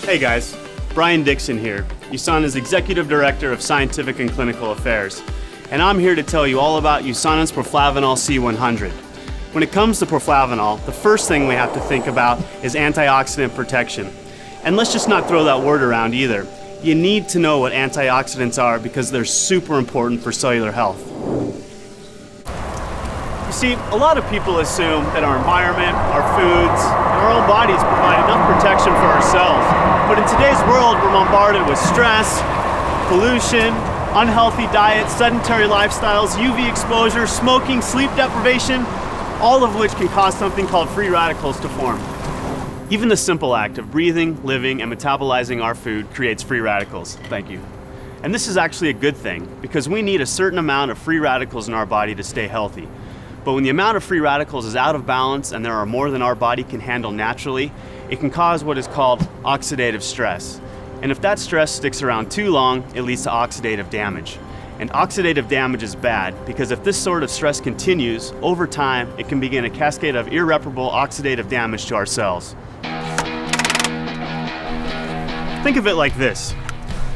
Hey guys, Brian Dixon here, Usana's Executive Director of Scientific and Clinical Affairs, and I'm here to tell you all about Usana's Proflavanol C100. When it comes to Proflavanol, the first thing we have to think about is antioxidant protection. And let's just not throw that word around either. You need to know what antioxidants are because they're super important for cellular health. You see, a lot of people assume that our environment, our foods, and our own bodies provide enough protection for ourselves. But in today's world, we're bombarded with stress, pollution, unhealthy diets, sedentary lifestyles, UV exposure, smoking, sleep deprivation, all of which can cause something called free radicals to form. Even the simple act of breathing, living, and metabolizing our food creates free radicals. Thank you. And this is actually a good thing because we need a certain amount of free radicals in our body to stay healthy. But when the amount of free radicals is out of balance and there are more than our body can handle naturally, it can cause what is called oxidative stress. And if that stress sticks around too long, it leads to oxidative damage. And oxidative damage is bad because if this sort of stress continues, over time, it can begin a cascade of irreparable oxidative damage to our cells. Think of it like this.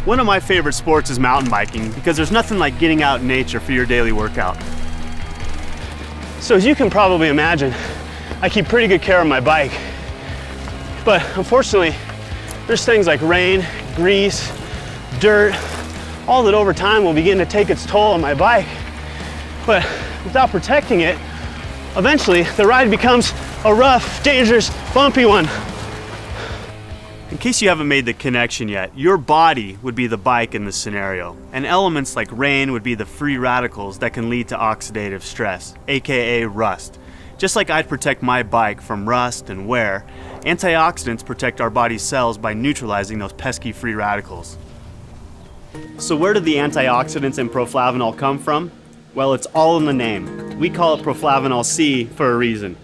One of my favorite sports is mountain biking because there's nothing like getting out in nature for your daily workout. So as you can probably imagine, I keep pretty good care of my bike. But unfortunately, there's things like rain, grease, dirt, all that over time will begin to take its toll on my bike. But without protecting it, eventually the ride becomes a rough, dangerous, bumpy one. In case you haven't made the connection yet, your body would be the bike in this scenario, and elements like rain would be the free radicals that can lead to oxidative stress, aka rust. Just like I'd protect my bike from rust and wear, antioxidants protect our body's cells by neutralizing those pesky free radicals. So where did the antioxidants in Proflavanol come from? Well, it's all in the name. We call it Proflavanol C for a reason.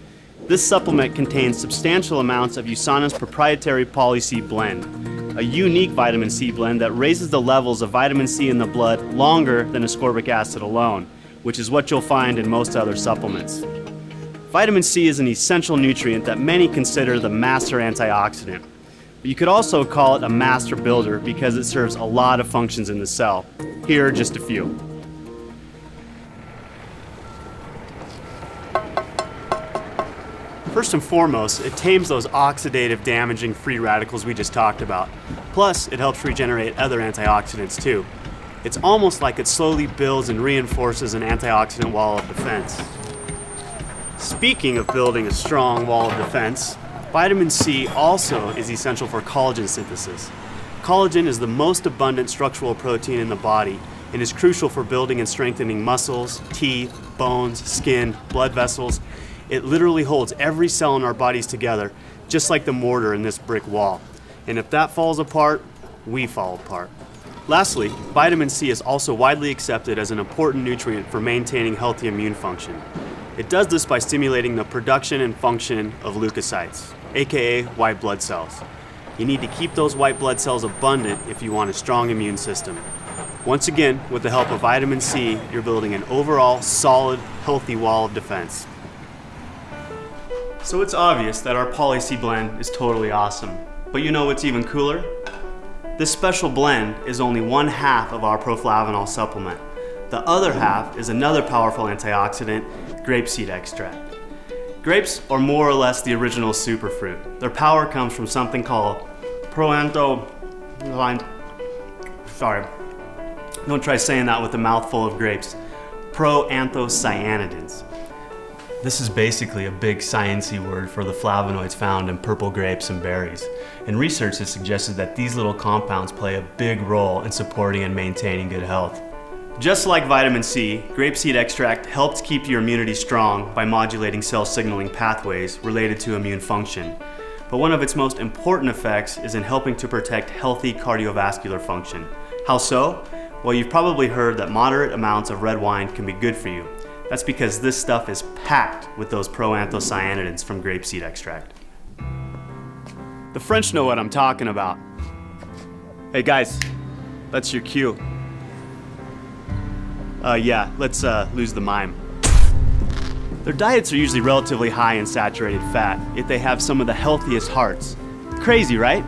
This supplement contains substantial amounts of Usana's proprietary Poly-C blend, a unique vitamin C blend that raises the levels of vitamin C in the blood longer than ascorbic acid alone, which is what you'll find in most other supplements. Vitamin C is an essential nutrient that many consider the master antioxidant. But you could also call it a master builder because it serves a lot of functions in the cell. Here are just a few. First and foremost, it tames those oxidative damaging free radicals we just talked about. Plus, it helps regenerate other antioxidants too. It's almost like it slowly builds and reinforces an antioxidant wall of defense. Speaking of building a strong wall of defense, vitamin C also is essential for collagen synthesis. Collagen is the most abundant structural protein in the body and is crucial for building and strengthening muscles, teeth, bones, skin, blood vessels. It literally holds every cell in our bodies together, just like the mortar in this brick wall. And if that falls apart, we fall apart. Lastly, vitamin C is also widely accepted as an important nutrient for maintaining healthy immune function. It does this by stimulating the production and function of leukocytes, aka white blood cells. You need to keep those white blood cells abundant if you want a strong immune system. Once again, with the help of vitamin C, you're building an overall solid, healthy wall of defense. So it's obvious that our Poly-C blend is totally awesome. But you know what's even cooler? This special blend is only one half of our Proflavanol supplement. The other half is another powerful antioxidant, grapeseed extract. Grapes are more or less the original superfruit. Their power comes from something called don't try saying that with a mouthful of grapes. Proanthocyanidins. This is basically a big science-y word for the flavonoids found in purple grapes and berries. And research has suggested that these little compounds play a big role in supporting and maintaining good health. Just like vitamin C, grapeseed extract helps keep your immunity strong by modulating cell signaling pathways related to immune function. But one of its most important effects is in helping to protect healthy cardiovascular function. How so? Well, you've probably heard that moderate amounts of red wine can be good for you. That's because this stuff is packed with those proanthocyanidins from grapeseed extract. The French know what I'm talking about. Hey guys, that's your cue. Let's lose the mime. Their diets are usually relatively high in saturated fat, yet they have some of the healthiest hearts. Crazy, right?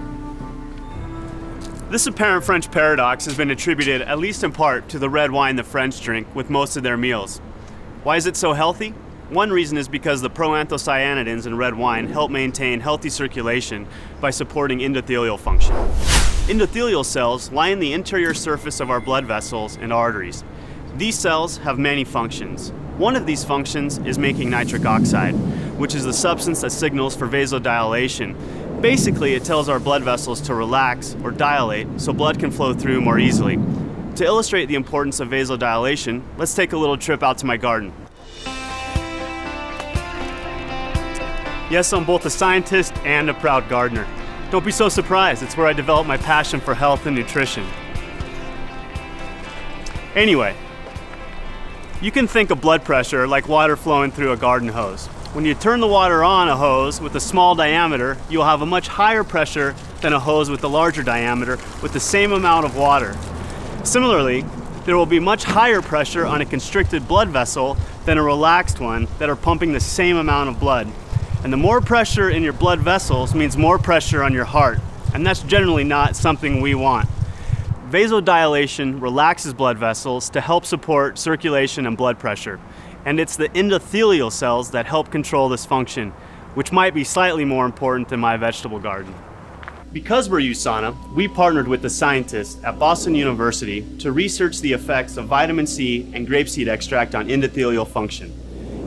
This apparent French paradox has been attributed, at least in part, to the red wine the French drink with most of their meals. Why is it so healthy? One reason is because the proanthocyanidins in red wine help maintain healthy circulation by supporting endothelial function. Endothelial cells lie in the interior surface of our blood vessels and arteries. These cells have many functions. One of these functions is making nitric oxide, which is the substance that signals for vasodilation. Basically, it tells our blood vessels to relax or dilate so blood can flow through more easily. To illustrate the importance of vasodilation, let's take a little trip out to my garden. Yes, I'm both a scientist and a proud gardener. Don't be so surprised, it's where I developed my passion for health and nutrition. Anyway, you can think of blood pressure like water flowing through a garden hose. When you turn the water on a hose with a small diameter, you'll have a much higher pressure than a hose with a larger diameter with the same amount of water. Similarly, there will be much higher pressure on a constricted blood vessel than a relaxed one that are pumping the same amount of blood. And the more pressure in your blood vessels means more pressure on your heart, and that's generally not something we want. Vasodilation relaxes blood vessels to help support circulation and blood pressure. And it's the endothelial cells that help control this function, which might be slightly more important than my vegetable garden. Because we're Usana, we partnered with the scientists at Boston University to research the effects of vitamin C and grapeseed extract on endothelial function.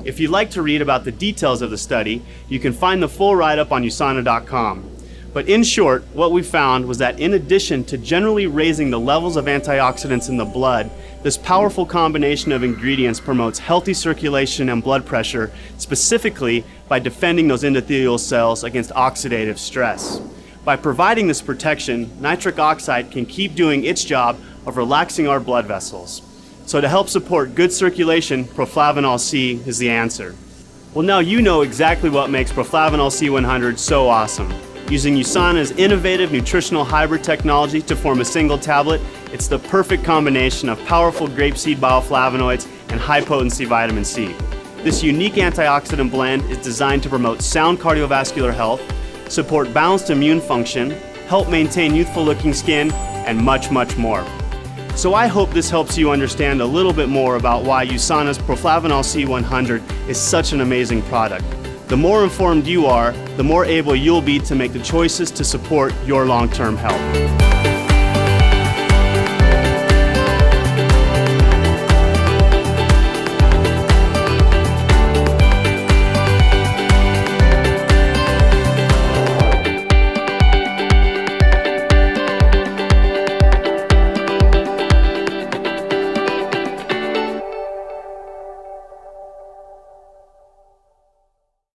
If you'd like to read about the details of the study, you can find the full write-up on usana.com. But in short, what we found was that in addition to generally raising the levels of antioxidants in the blood, this powerful combination of ingredients promotes healthy circulation and blood pressure, specifically by defending those endothelial cells against oxidative stress. By providing this protection, nitric oxide can keep doing its job of relaxing our blood vessels. So to help support good circulation, Proflavanol C is the answer. Well, now you know exactly what makes Proflavanol C100 so awesome. Using Usana's innovative nutritional hybrid technology to form a single tablet, it's the perfect combination of powerful grapeseed bioflavonoids and high-potency vitamin C. This unique antioxidant blend is designed to promote sound cardiovascular health, support balanced immune function, help maintain youthful-looking skin, and much, much more. So I hope this helps you understand a little bit more about why Usana's Proflavanol C100 is such an amazing product. The more informed you are, the more able you'll be to make the choices to support your long-term health.